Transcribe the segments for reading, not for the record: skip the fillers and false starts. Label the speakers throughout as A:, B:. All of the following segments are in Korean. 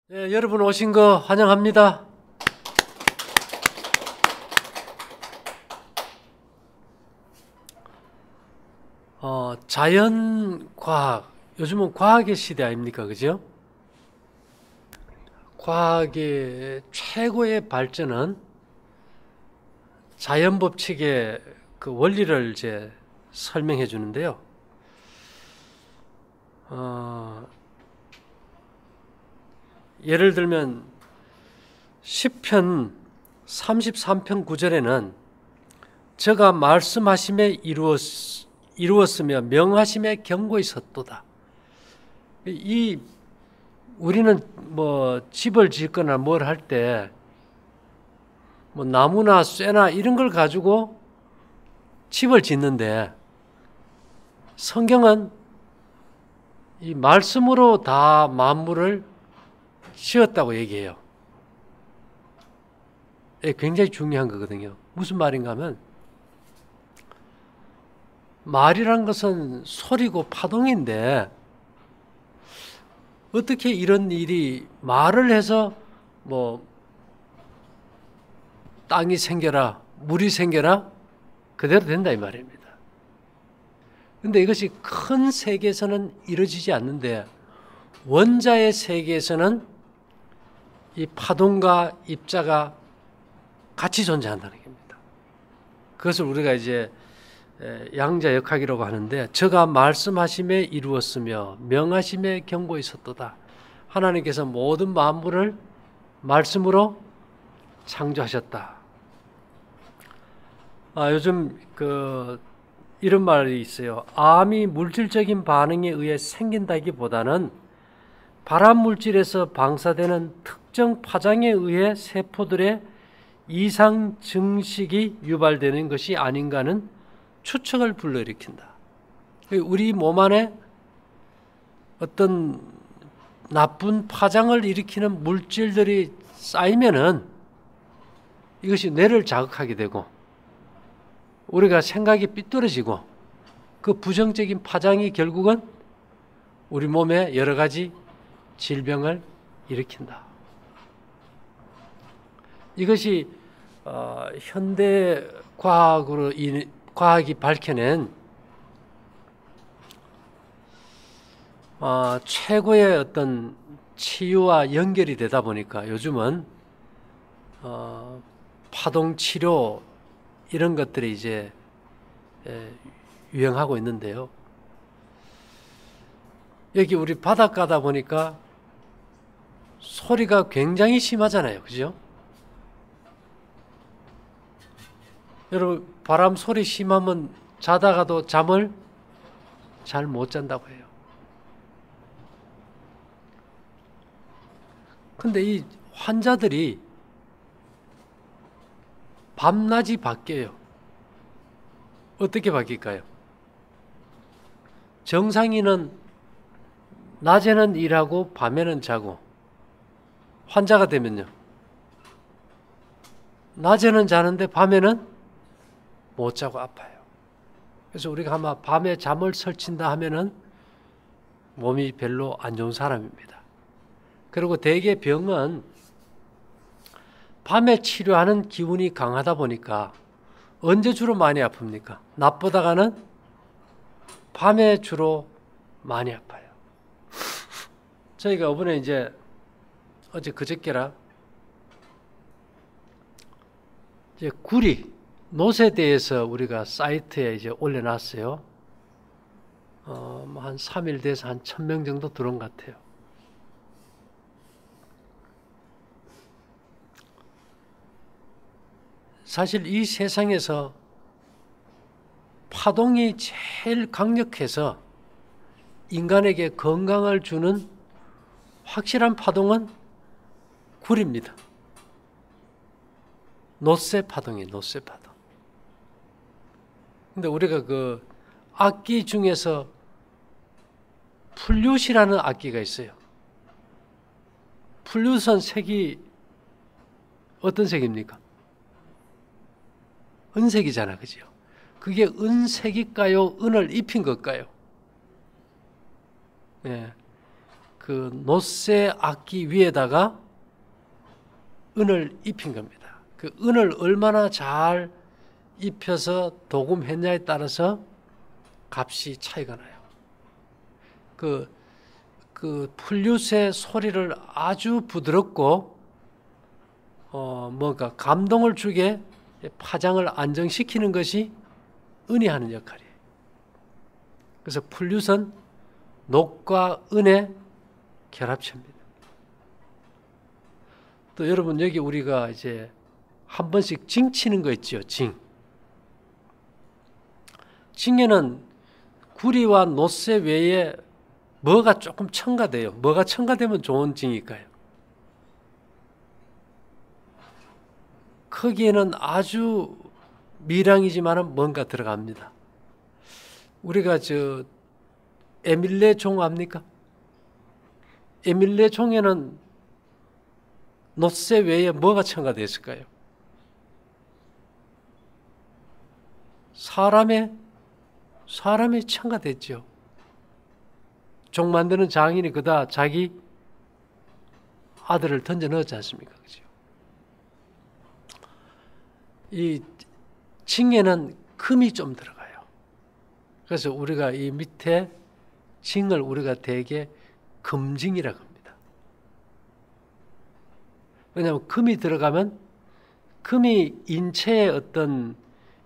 A: 네, 여러분 오신 거 환영합니다. 자연과학, 요즘은 과학의 시대 아닙니까? 그죠? 과학의 최고의 발전은 자연 법칙의 그 원리를 이제 설명해 주는데요. 예를 들면 시편 33편 9절에는 저가 말씀하심에 이루었으며 명하심에 경고있었도다. 우리는 뭐 집을 짓거나 뭘 할 때 뭐 나무나 쇠나 이런 걸 가지고 집을 짓는데 성경은 이 말씀으로 다 만물을 지었다고 얘기해요. 굉장히 중요한 거거든요. 무슨 말인가 하면 말이란 것은 소리고 파동인데 어떻게 이런 일이 말을 해서 뭐 땅이 생겨라, 물이 생겨라 그대로 된다 이 말입니다. 그런데 이것이 큰 세계에서는 이루어지지 않는데 원자의 세계에서는 이 파동과 입자가 같이 존재한다는 겁니다. 그것을 우리가 이제 양자역학이라고 하는데 저가 말씀하심에 이루었으며 명하심에 경고있었도다. 하나님께서 모든 만물을 말씀으로 창조하셨다. 요즘 이런 말이 있어요. 암이 물질적인 반응에 의해 생긴다기보다는 발암 물질에서 방사되는 특정 파장에 의해 세포들의 이상 증식이 유발되는 것이 아닌가 하는 추측을 불러일으킨다. 우리 몸 안에 어떤 나쁜 파장을 일으키는 물질들이 쌓이면은 이것이 뇌를 자극하게 되고 우리가 생각이 삐뚤어지고 그 부정적인 파장이 결국은 우리 몸에 여러 가지 질병을 일으킨다. 이것이 현대 과학이 밝혀낸 최고의 어떤 치유와 연결이 되다 보니까 요즘은 파동 치료 이런 것들이 이제 유행하고 있는데요. 여기 우리 바닷가다 보니까 소리가 굉장히 심하잖아요. 그죠? 여러분 바람 소리 심하면 자다가도 잠을 잘 못 잔다고 해요. 근데 이 환자들이 밤낮이 바뀌어요. 어떻게 바뀔까요? 정상인은 낮에는 일하고 밤에는 자고 환자가 되면요. 낮에는 자는데 밤에는 못 자고 아파요. 그래서 우리가 아마 밤에 잠을 설친다 하면은 몸이 별로 안 좋은 사람입니다. 그리고 대개 병은 밤에 치료하는 기운이 강하다 보니까 언제 주로 많이 아픕니까? 낮보다가는 밤에 주로 많이 아파요. 저희가 이번에 이제 어제 그저께라 이제 구리 노쇠에 대해서 우리가 사이트에 이제 올려놨어요. 한 3일 돼서 한 1000명 정도 들어온 것 같아요. 사실 이 세상에서 파동이 제일 강력해서 인간에게 건강을 주는 확실한 파동은 구리입니다. 노쇠 파동이에요. 노쇠 파동. 근데 우리가 그 악기 중에서 플룻이라는 악기가 있어요. 플룻은 색이 어떤 색입니까? 은색이잖아, 그죠? 그게 은색일까요? 은을 입힌 걸까요? 예. 그 놋새 악기 위에다가 은을 입힌 겁니다. 그 은을 얼마나 잘 입혀서 도금했냐에 따라서 값이 차이가 나요. 그 플룻의 소리를 아주 부드럽고 뭔가 감동을 주게 파장을 안정시키는 것이 은이 하는 역할이에요. 그래서 플룻은 녹과 은의 결합체입니다. 또 여러분 여기 우리가 이제 한 번씩 징 치는 거 있죠. 징에는 구리와 놋새 외에 뭐가 조금 첨가돼요. 뭐가 첨가되면 좋은 징일까요? 크기에는 아주 미량이지만 뭔가 들어갑니다. 우리가 에밀레 종 압니까? 에밀레 종에는 놋새 외에 뭐가 첨가됐을까요? 사람이 첨가됐죠. 종 만드는 장인이 그다 자기 아들을 던져 넣었지 않습니까? 그죠? 이 징에는 금이 좀 들어가요. 그래서 우리가 이 밑에 징을 우리가 대개 금징이라고 합니다. 왜냐하면 금이 들어가면 금이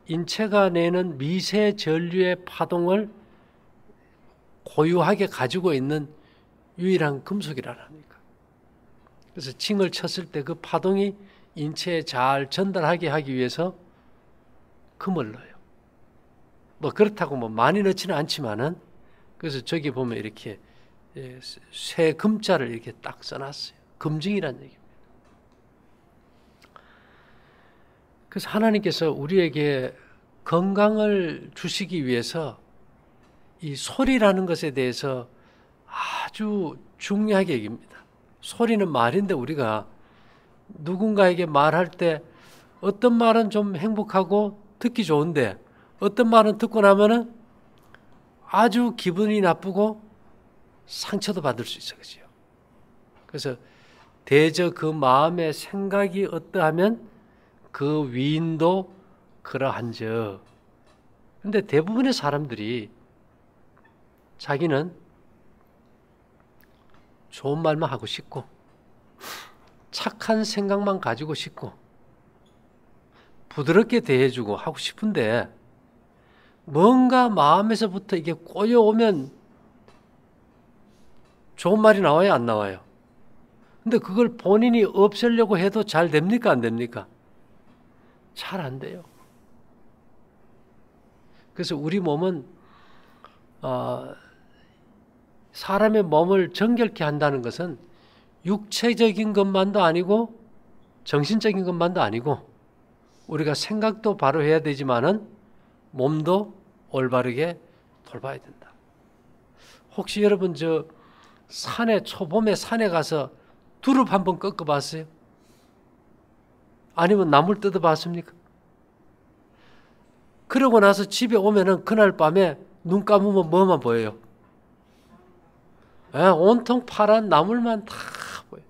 A: 인체가 내는 미세 전류의 파동을 고유하게 가지고 있는 유일한 금속이라는 겁니까? 그래서 징을 쳤을 때 그 파동이 인체에 잘 전달하게 하기 위해서 금을 넣어요. 뭐 그렇다고 뭐 많이 넣지는 않지만은 그래서 저기 보면 이렇게 쇠 금자를 이렇게 딱 써놨어요. 금징이라는 얘기입니다. 그래서 하나님께서 우리에게 건강을 주시기 위해서 이 소리라는 것에 대해서 아주 중요하게 여깁니다. 소리는 말인데 우리가 누군가에게 말할 때 어떤 말은 좀 행복하고 듣기 좋은데 어떤 말은 듣고 나면은 아주 기분이 나쁘고 상처도 받을 수 있어. 그죠? 그래서 대저 그 마음의 생각이 어떠하면 그 위인도 그러한즉. 근데 대부분의 사람들이 자기는 좋은 말만 하고 싶고 착한 생각만 가지고 싶고 부드럽게 대해주고 하고 싶은데 뭔가 마음에서부터 이게 꼬여오면 좋은 말이 나와요, 안 나와요? 근데 그걸 본인이 없애려고 해도 잘 됩니까, 안 됩니까? 잘 안 돼요. 그래서 우리 몸은 사람의 몸을 정결케 한다는 것은 육체적인 것만도 아니고 정신적인 것만도 아니고 우리가 생각도 바로 해야 되지만은 몸도 올바르게 돌봐야 된다. 혹시 여러분 초봄에 산에 가서 두릅 한번 꺾어봤어요? 아니면 나물 뜯어봤습니까? 그러고 나서 집에 오면은 그날 밤에 눈 감으면 뭐만 보여요? 온통 파란 나물만 다 보여요.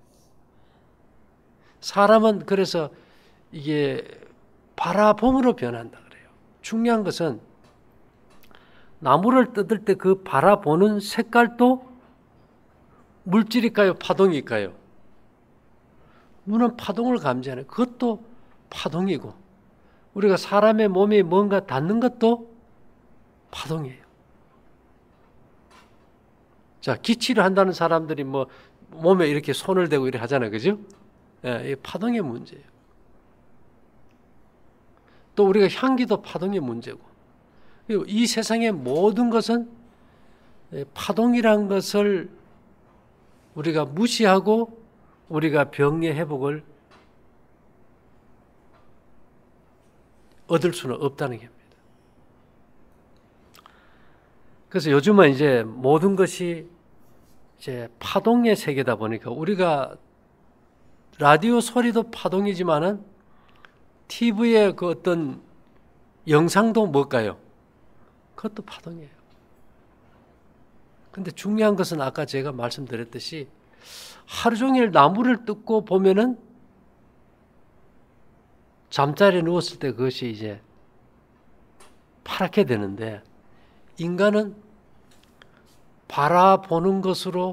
A: 사람은 그래서 이게 바라봄으로 변한다 그래요. 중요한 것은 나무를 뜯을 때 그 바라보는 색깔도 물질일까요? 파동일까요? 눈은 파동을 감지하는 그것도 파동이고 우리가 사람의 몸에 뭔가 닿는 것도 파동이에요. 자, 기치를 한다는 사람들이 뭐 몸에 이렇게 손을 대고 이렇게 하잖아요. 그죠? 이 파동의 문제예요. 또 우리가 향기도 파동의 문제고 그리고 이 세상의 모든 것은 파동이란 것을 우리가 무시하고 우리가 병의 회복을 얻을 수는 없다는 겁니다. 그래서 요즘은 이제 모든 것이 이제 파동의 세계다 보니까 우리가 라디오 소리도 파동이지만은 TV의 그 어떤 영상도 뭘까요? 그것도 파동이에요. 근데 중요한 것은 아까 제가 말씀드렸듯이 하루 종일 나무를 뜯고 보면은 잠자리에 누웠을 때 그것이 이제 파랗게 되는데, 인간은 바라보는 것으로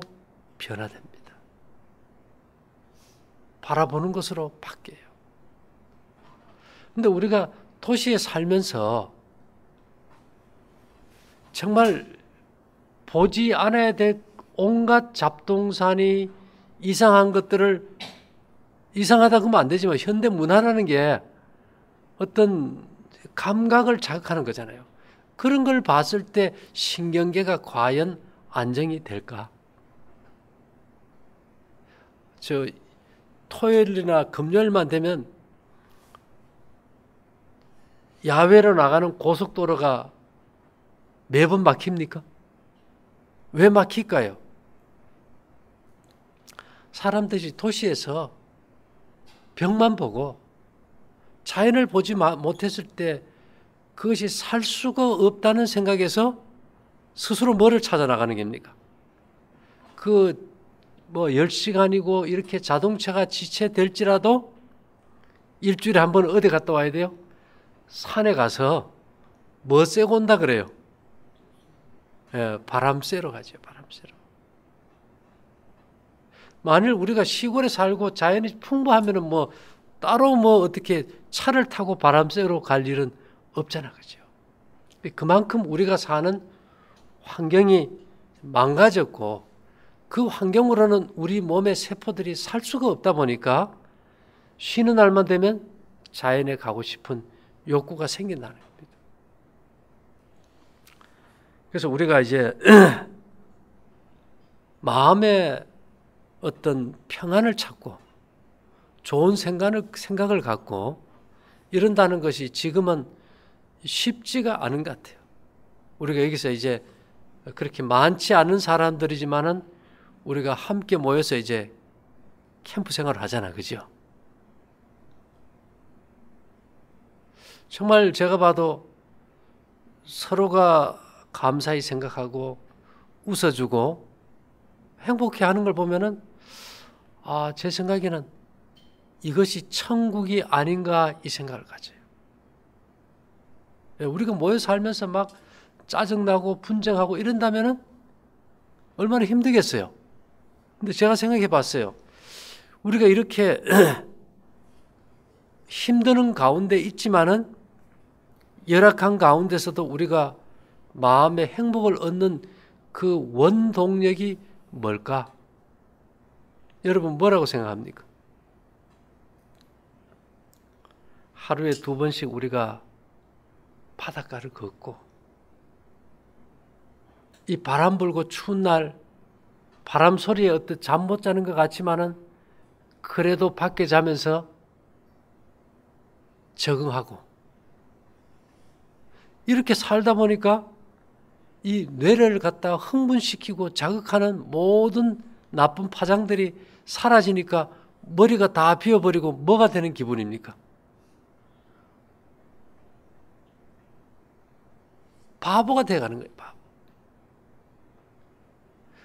A: 변화됩니다. 바라보는 것으로 바뀌어요. 근데 우리가 도시에 살면서 정말 보지 않아야 될 온갖 잡동사니 이상한 것들을, 이상하다 그러면 안 되지만 현대 문화라는 게 어떤 감각을 자극하는 거잖아요. 그런 걸 봤을 때 신경계가 과연 안정이 될까? 저 토요일이나 금요일만 되면 야외로 나가는 고속도로가 매번 막힙니까? 왜 막힐까요? 사람들이 도시에서 벽만 보고 자연을 보지 못했을 때 그것이 살 수가 없다는 생각에서 스스로 뭐를 찾아 나가는 겁니까? 그 뭐 10시간이고 이렇게 자동차가 지체될지라도 일주일에 한 번 어디 갔다 와야 돼요? 산에 가서 뭐 쐬고 온다 그래요? 예, 바람 쐬러 가죠. 바람 쐬러. 만일 우리가 시골에 살고 자연이 풍부하면은 뭐 따로 뭐 어떻게 차를 타고 바람 쐬러 갈 일은 없잖아, 그죠? 그만큼 우리가 사는 환경이 망가졌고 그 환경으로는 우리 몸의 세포들이 살 수가 없다 보니까 쉬는 날만 되면 자연에 가고 싶은 욕구가 생긴다는 겁니다. 그래서 우리가 이제 마음의 어떤 평안을 찾고 좋은 생각을 갖고 이런다는 것이 지금은 쉽지가 않은 것 같아요. 우리가 여기서 이제 그렇게 많지 않은 사람들이지만은 우리가 함께 모여서 이제 캠프 생활을 하잖아, 그죠? 정말 제가 봐도 서로가 감사히 생각하고 웃어주고 행복해하는 걸 보면은 제 생각에는 이것이 천국이 아닌가 이 생각을 가져요. 우리가 모여 살면서 막 짜증나고 분쟁하고 이런다면은 얼마나 힘들겠어요. 근데 제가 생각해 봤어요. 우리가 이렇게 힘드는 가운데 있지만은 열악한 가운데서도 우리가 마음의 행복을 얻는 그 원동력이 뭘까? 여러분 뭐라고 생각합니까? 하루에 2번씩 우리가 바닷가를 걷고 이 바람 불고 추운 날 바람 소리에 어떤 잠 못 자는 것 같지만은 그래도 밖에 자면서 적응하고 이렇게 살다 보니까 이 뇌를 갖다가 흥분시키고 자극하는 모든 나쁜 파장들이 사라지니까 머리가 다 비어버리고 뭐가 되는 기분입니까? 바보가 돼가는 거예요. 바보.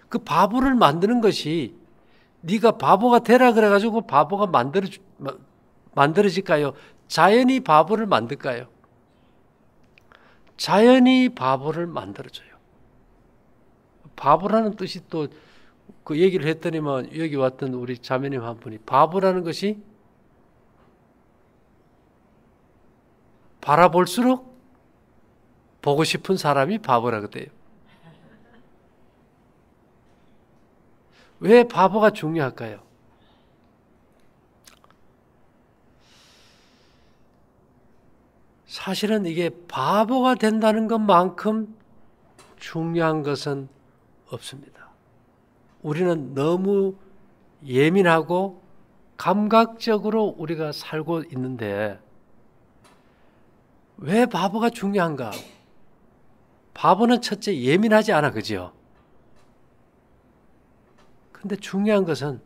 A: 그 바보를 만드는 것이 네가 바보가 되라 그래가지고 바보가 만들어질까요? 자연이 바보를 만들까요? 자연이 바보를 만들어줘요. 바보라는 뜻이 또 그 얘기를 했더니만 여기 왔던 우리 자매님 한 분이 바보라는 것이 바라볼수록 보고 싶은 사람이 바보라고 돼요. 왜 바보가 중요할까요? 사실은 이게 바보가 된다는 것만큼 중요한 것은 없습니다. 우리는 너무 예민하고 감각적으로 우리가 살고 있는데 왜 바보가 중요한가? 바보는 첫째 예민하지 않아, 그죠? 근데 중요한 것은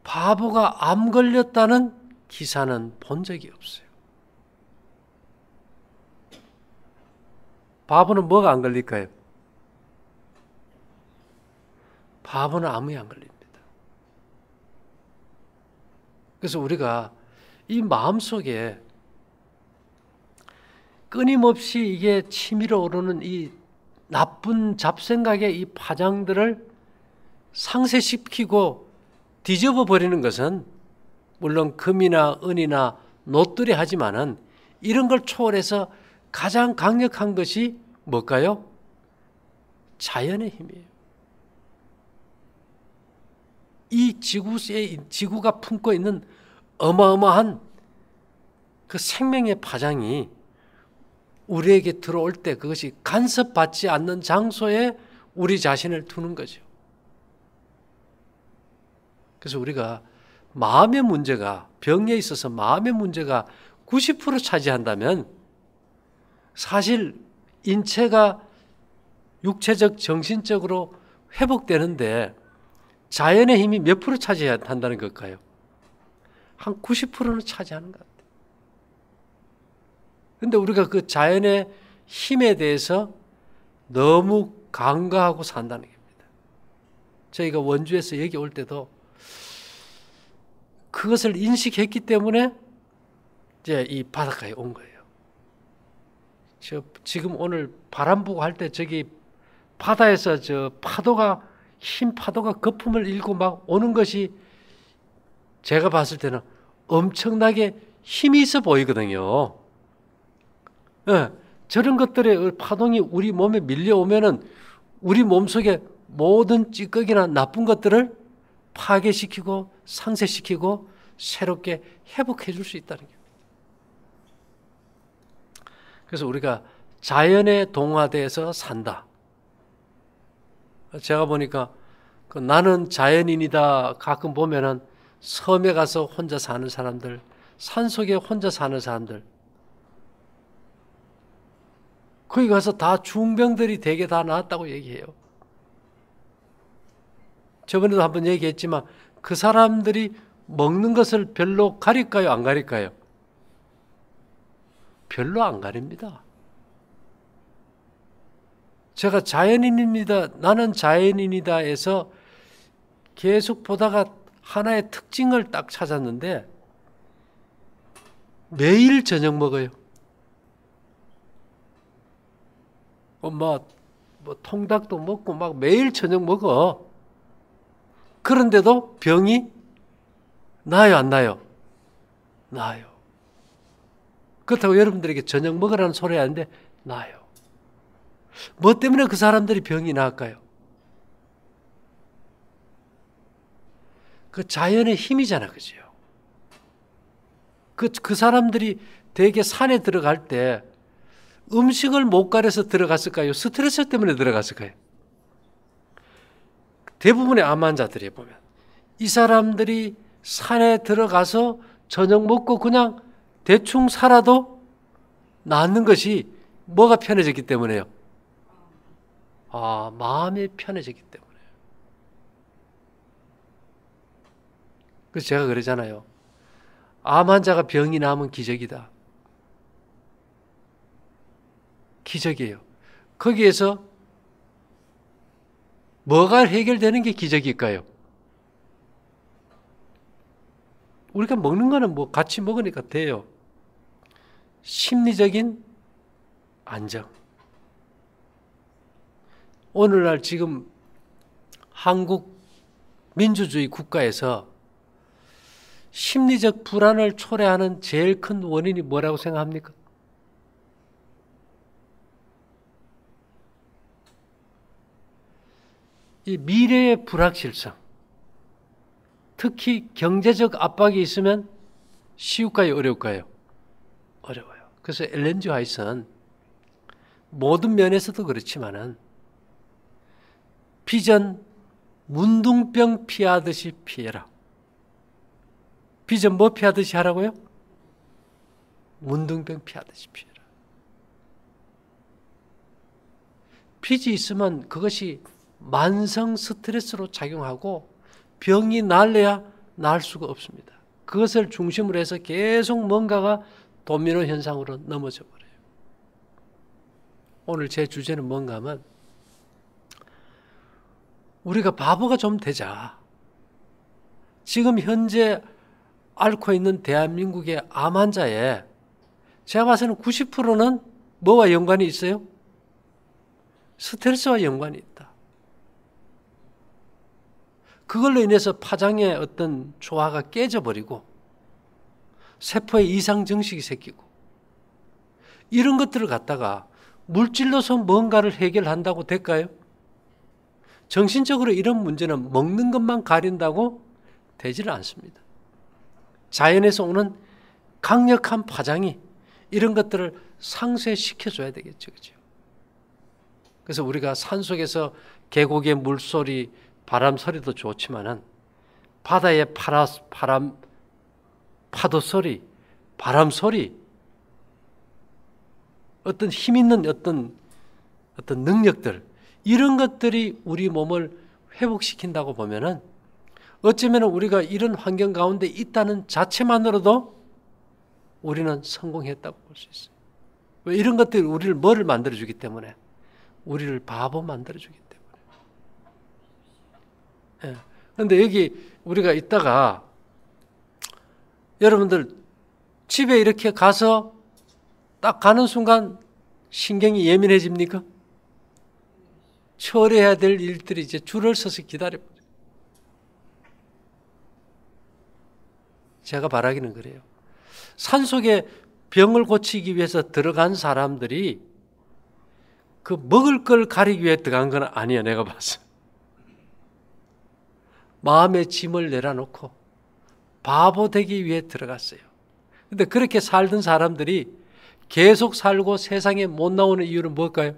A: 바보가 암 걸렸다는 기사는 본 적이 없어요. 바보는 뭐가 안 걸릴까요? 바보는 아무에 안 걸립니다. 그래서 우리가 이 마음속에 끊임없이 이게 치밀어 오르는 이 나쁜 잡생각의 이 파장들을 상쇄시키고 뒤집어 버리는 것은 물론 금이나 은이나 노뜰이 하지만은 이런 걸 초월해서 가장 강력한 것이 뭘까요? 자연의 힘이에요. 이 지구가 품고 있는 어마어마한 그 생명의 파장이 우리에게 들어올 때 그것이 간섭받지 않는 장소에 우리 자신을 두는 거죠. 그래서 우리가 마음의 문제가, 병에 있어서 마음의 문제가 90% 차지한다면 사실 인체가 육체적, 정신적으로 회복되는데 자연의 힘이 몇 프로 차지한다는 걸까요? 한 90%는 차지하는 것 같아요. 그런데 우리가 그 자연의 힘에 대해서 너무 간과하고 산다는 겁니다. 저희가 원주에서 여기 올 때도 그것을 인식했기 때문에 이제 이 바닷가에 온 거예요. 지금 오늘 바람 부고 할 때 저기 바다에서 저 파도가 흰 파도가 거품을 일고 막 오는 것이 제가 봤을 때는 엄청나게 힘이 있어 보이거든요. 네, 저런 것들의 파동이 우리 몸에 밀려오면은 우리 몸속에 모든 찌꺼기나 나쁜 것들을 파괴시키고 상쇄시키고 새롭게 회복해 줄 수 있다는 거예요. 그래서 우리가 자연에 동화돼서 산다. 제가 보니까 그 나는 자연인이다 가끔 보면은 섬에 가서 혼자 사는 사람들, 산속에 혼자 사는 사람들, 거기 가서 다 중병들이 대개 다 나았다고 얘기해요. 저번에도 한번 얘기했지만 그 사람들이 먹는 것을 별로 가릴까요? 안 가릴까요? 별로 안 가립니다. 제가 자연인입니다. 나는 자연인이다 해서 계속 보다가 하나의 특징을 딱 찾았는데 매일 저녁 먹어요. 뭐 통닭도 먹고 막 매일 저녁 먹어. 그런데도 병이 나요, 안 나요? 나요. 그렇다고 여러분들에게 저녁 먹으라는 소리 하는데 나요. 뭐 때문에 그 사람들이 병이 나을까요? 그 자연의 힘이잖아, 그죠? 그 사람들이 대개 산에 들어갈 때 음식을 못 가려서 들어갔을까요? 스트레스 때문에 들어갔을까요? 대부분의 암 환자들이 보면 이 사람들이 산에 들어가서 저녁 먹고 그냥 대충 살아도 낫는 것이 뭐가 편해졌기 때문에요? 마음이 편해졌기 때문에. 그래서 제가 그러잖아요. 암 환자가 병이 나면 기적이다. 기적이에요. 거기에서 뭐가 해결되는 게 기적일까요? 우리가 먹는 거는 뭐 같이 먹으니까 돼요. 심리적인 안정. 오늘날 지금 한국 민주주의 국가에서 심리적 불안을 초래하는 제일 큰 원인이 뭐라고 생각합니까? 이 미래의 불확실성, 특히 경제적 압박이 있으면 쉬울까요? 어려울까요? 어려워요. 그래서 엘렌 지 화이트는 모든 면에서도 그렇지만은 비전 문둥병 피하듯이 피해라. 비전 뭐 피하듯이 하라고요? 문둥병 피하듯이 피해라. 빚이 있으면 그것이 만성 스트레스로 작용하고 병이 나을래야 나을 수가 없습니다. 그것을 중심으로 해서 계속 뭔가가 도미노 현상으로 넘어져 버려요. 오늘 제 주제는 뭔가 하면 우리가 바보가 좀 되자. 지금 현재 앓고 있는 대한민국의 암 환자에 제가 봐서는 90%는 뭐와 연관이 있어요? 스트레스와 연관이 있다. 그걸로 인해서 파장의 어떤 조화가 깨져버리고 세포에 이상 증식이 생기고 이런 것들을 갖다가 물질로서 뭔가를 해결한다고 될까요? 정신적으로 이런 문제는 먹는 것만 가린다고 되지는 않습니다. 자연에서 오는 강력한 파장이 이런 것들을 상쇄시켜줘야 되겠죠. 그죠? 그래서 우리가 산속에서 계곡의 물소리, 바람 소리도 좋지만은 바다의 파도 소리, 바람 소리, 어떤 힘 있는 어떤 능력들, 이런 것들이 우리 몸을 회복시킨다고 보면은 어쩌면 우리가 이런 환경 가운데 있다는 자체만으로도 우리는 성공했다고 볼 수 있어요. 왜? 이런 것들이 우리를 뭐를 만들어주기 때문에? 우리를 바보 만들어주기 때문에. 그런데 여기 우리가 있다가 여러분들 집에 이렇게 가서 딱 가는 순간 신경이 예민해집니까? 처리해야 될 일들이 이제 줄을 서서 기다려요. 제가 바라기는 그래요. 산속에 병을 고치기 위해서 들어간 사람들이 그 먹을 걸 가리기 위해 들어간 건 아니야, 내가 봤어. 마음의 짐을 내려놓고 바보 되기 위해 들어갔어요. 근데 그렇게 살던 사람들이 계속 살고 세상에 못 나오는 이유는 뭘까요?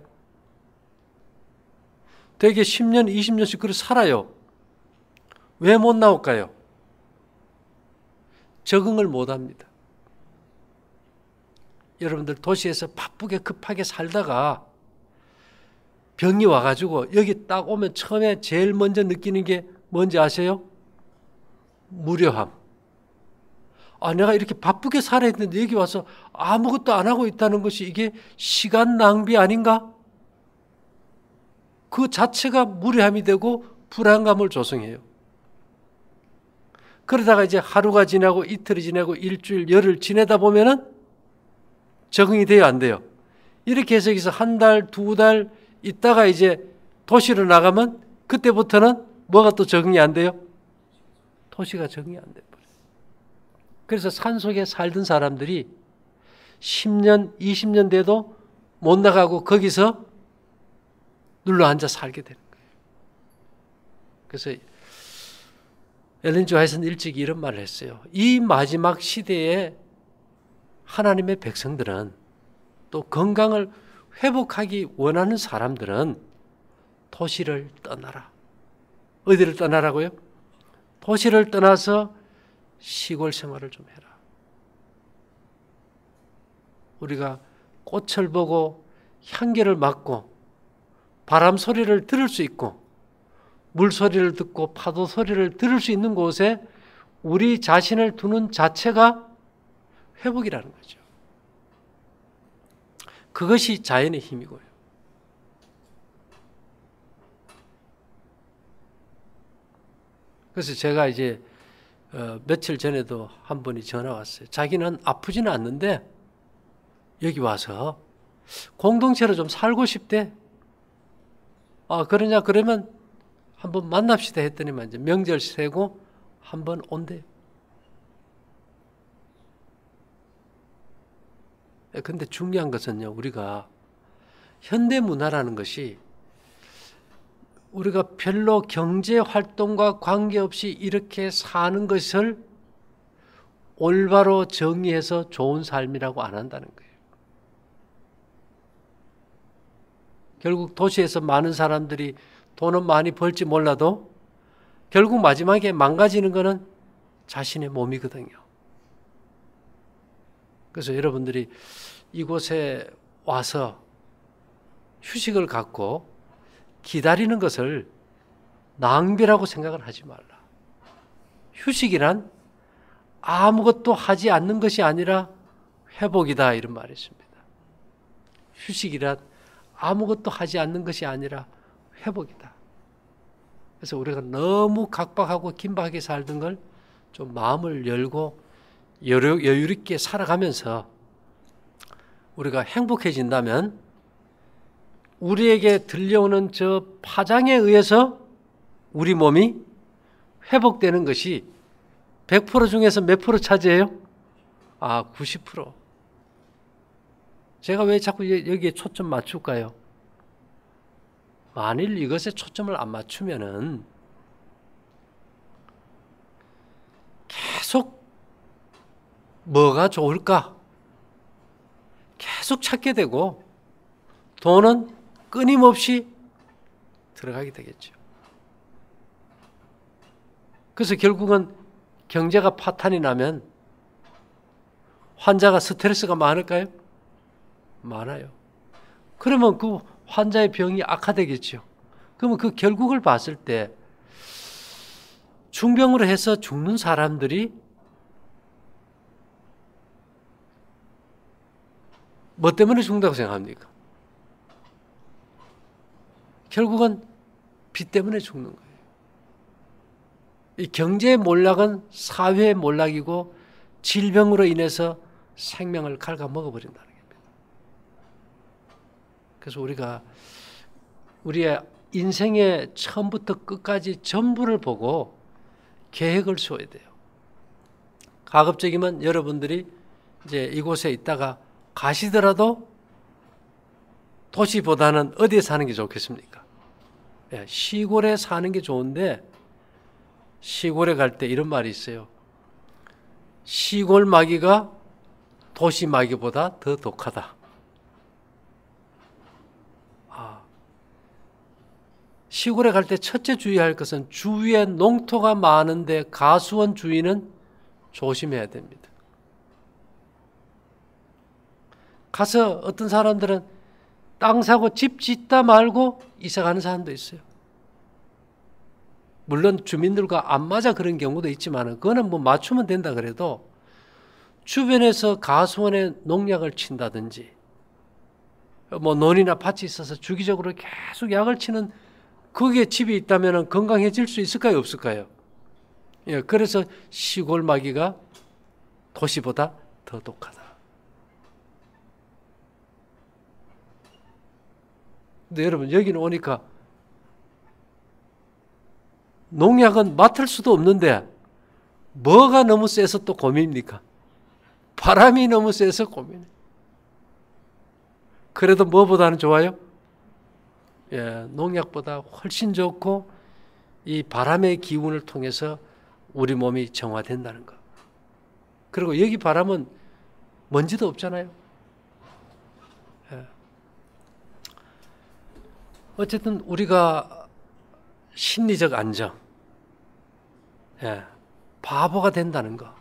A: 되게 10년, 20년씩 그렇게 살아요. 왜 못 나올까요? 적응을 못 합니다. 여러분들 도시에서 바쁘게 급하게 살다가 병이 와가지고 여기 딱 오면 처음에 제일 먼저 느끼는 게 뭔지 아세요? 무료함. 아, 내가 이렇게 바쁘게 살아야 되는데 여기 와서 아무것도 안 하고 있다는 것이 이게 시간 낭비 아닌가? 그 자체가 무료함이 되고 불안감을 조성해요. 그러다가 이제 하루가 지나고 이틀이 지나고 일주일, 열흘 지내다 보면은 적응이 돼요, 안 돼요? 이렇게 해서 여기서 한 달, 두 달 있다가 이제 도시로 나가면 그때부터는 뭐가 또 적응이 안 돼요? 도시가 적응이 안 돼요. 그래서 산속에 살던 사람들이 10년, 20년 돼도 못 나가고 거기서 눌러 앉아 살게 되는 거예요. 그래서 엘렌 G. 화이트는 일찍 이런 말을 했어요. 이 마지막 시대에 하나님의 백성들은 또 건강을 회복하기 원하는 사람들은 도시를 떠나라. 어디를 떠나라고요? 도시를 떠나서 시골 생활을 좀 해라. 우리가 꽃을 보고 향기를 맡고 바람 소리를 들을 수 있고 물 소리를 듣고 파도 소리를 들을 수 있는 곳에 우리 자신을 두는 자체가 회복이라는 거죠. 그것이 자연의 힘이고요. 그래서 제가 이제 며칠 전에도 한 분이 전화 왔어요. 자기는 아프지는 않는데 여기 와서 공동체로 좀 살고 싶대. 아, 그러냐? 그러면 한번 만납시다 했더니만 이제 명절 세고 한번 온대요. 근데 중요한 것은요, 우리가 현대 문화라는 것이 우리가 별로 경제 활동과 관계없이 이렇게 사는 것을 올바로 정의해서 좋은 삶이라고 안 한다는 거예요. 결국 도시에서 많은 사람들이 돈은 많이 벌지 몰라도 결국 마지막에 망가지는 것은 자신의 몸이거든요. 그래서 여러분들이 이곳에 와서 휴식을 갖고 기다리는 것을 낭비라고 생각을 하지 말라. 휴식이란 아무것도 하지 않는 것이 아니라 회복이다, 이런 말이 있습니다. 휴식이란 아무것도 하지 않는 것이 아니라 회복이다. 그래서 우리가 너무 각박하고 긴박하게 살던 걸 좀 마음을 열고 여유 있게 살아가면서 우리가 행복해진다면 우리에게 들려오는 저 파장에 의해서 우리 몸이 회복되는 것이 100% 중에서 몇 프로 차지해요? 90%. 제가 왜 자꾸 여기에 초점 맞출까요? 만일 이것에 초점을 안 맞추면은 계속 뭐가 좋을까? 계속 찾게 되고 돈은 끊임없이 들어가게 되겠죠. 그래서 결국은 경제가 파탄이 나면 환자가 스트레스가 많을까요? 많아요. 그러면 그 환자의 병이 악화되겠죠. 그러면 그 결국을 봤을 때 중병으로 해서 죽는 사람들이 뭐 때문에 죽는다고 생각합니까? 결국은 빚 때문에 죽는 거예요. 이 경제의 몰락은 사회의 몰락이고 질병으로 인해서 생명을 갉아먹어버린다는 겁니다. 그래서 우리가 우리의 인생의 처음부터 끝까지 전부를 보고 계획을 세워야 돼요. 가급적이면 여러분들이 이제 이곳에 있다가 가시더라도 도시보다는 어디에 사는 게 좋겠습니까? 시골에 사는 게 좋은데 시골에 갈 때 이런 말이 있어요. 시골 마귀가 도시 마귀보다 더 독하다. 시골에 갈 때 첫째 주의할 것은 주위에 농토가 많은데 가수원 주위는 조심해야 됩니다. 가서 어떤 사람들은 땅 사고 집 짓다 말고 이사 가는 사람도 있어요. 물론 주민들과 안 맞아 그런 경우도 있지만 그거는 뭐 맞추면 된다 그래도 주변에서 가수원에 농약을 친다든지 뭐 논이나 밭이 있어서 주기적으로 계속 약을 치는 거기에 집이 있다면 건강해질 수 있을까요? 없을까요? 그래서 시골 마귀가 도시보다 더 독하다. 근데 여러분 여기는 오니까 농약은 맡을 수도 없는데 뭐가 너무 세서 또 고민입니까? 바람이 너무 세서 고민해. 그래도 뭐보다는 좋아요? 농약보다 훨씬 좋고 이 바람의 기운을 통해서 우리 몸이 정화된다는 것. 그리고 여기 바람은 먼지도 없잖아요. 어쨌든 우리가 심리적 안정, 바보가 된다는 것.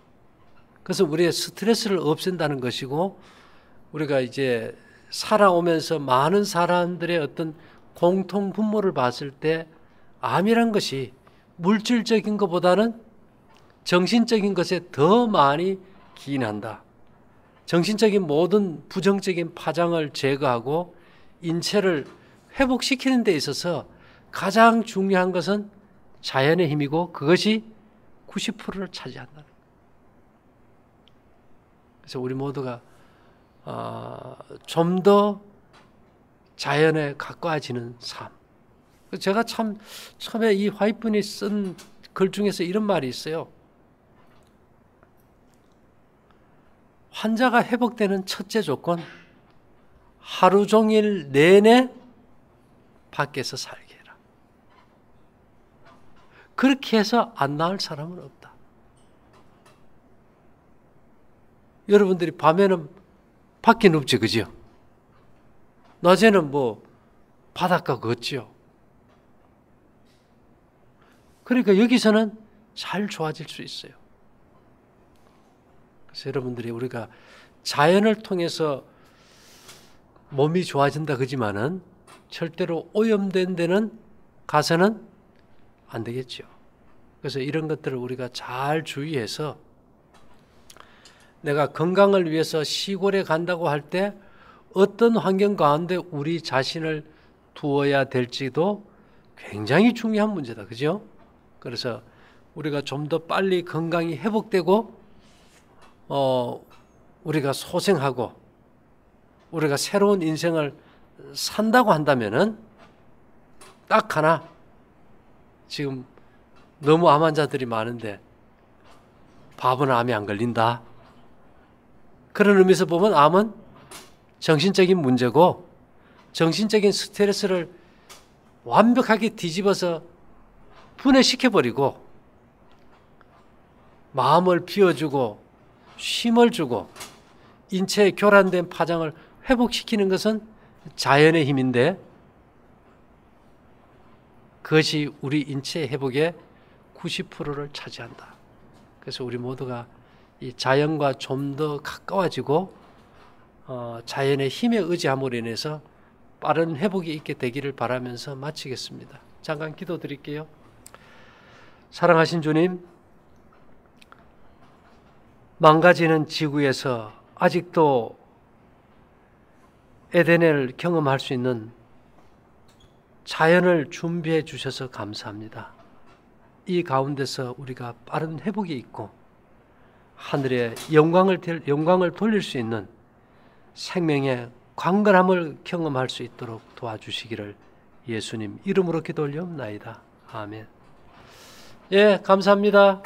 A: 그래서 우리의 스트레스를 없앤다는 것이고 우리가 이제 살아오면서 많은 사람들의 어떤 공통 분모를 봤을 때 암이란 것이 물질적인 것보다는 정신적인 것에 더 많이 기인한다. 정신적인 모든 부정적인 파장을 제거하고 인체를 회복시키는 데 있어서 가장 중요한 것은 자연의 힘이고 그것이 90%를 차지한다. 그래서 우리 모두가 좀 더 자연에 가까워지는 삶. 제가 참 처음에 이 화이트분이 쓴 글 중에서 이런 말이 있어요. 환자가 회복되는 첫째 조건, 하루 종일 내내 밖에서 살게 해라. 그렇게 해서 안 나을 사람은 없다. 여러분들이 밤에는 밖에 눕지, 그죠? 낮에는 뭐 바닷가 걷지요. 그러니까 여기서는 잘 좋아질 수 있어요. 그래서 여러분들이 우리가 자연을 통해서 몸이 좋아진다 그지만은 절대로 오염된 데는 가서는 안 되겠죠. 그래서 이런 것들을 우리가 잘 주의해서 내가 건강을 위해서 시골에 간다고 할 때 어떤 환경 가운데 우리 자신을 두어야 될지도 굉장히 중요한 문제다. 그죠? 그래서 우리가 좀 더 빨리 건강이 회복되고 우리가 소생하고 우리가 새로운 인생을 산다고 한다면은 딱 하나, 지금 너무 암 환자들이 많은데 밥은 암이 안 걸린다. 그런 의미에서 보면 암은 정신적인 문제고, 정신적인 스트레스를 완벽하게 뒤집어서 분해시켜버리고 마음을 비워주고 쉼을 주고 인체의 교란된 파장을 회복시키는 것은 자연의 힘인데, 그것이 우리 인체의 회복의 90%를 차지한다. 그래서 우리 모두가 이 자연과 좀 더 가까워지고 자연의 힘에 의지함으로 인해서 빠른 회복이 있게 되기를 바라면서 마치겠습니다. 잠깐 기도드릴게요. 사랑하신 주님, 망가지는 지구에서 아직도 에덴을 경험할 수 있는 자연을 준비해 주셔서 감사합니다. 이 가운데서 우리가 빠른 회복이 있고 하늘의 영광을 돌릴 수 있는 생명의 광활함을 경험할 수 있도록 도와주시기를 예수님 이름으로 기도 올리옵나이다. 아멘. 예, 감사합니다.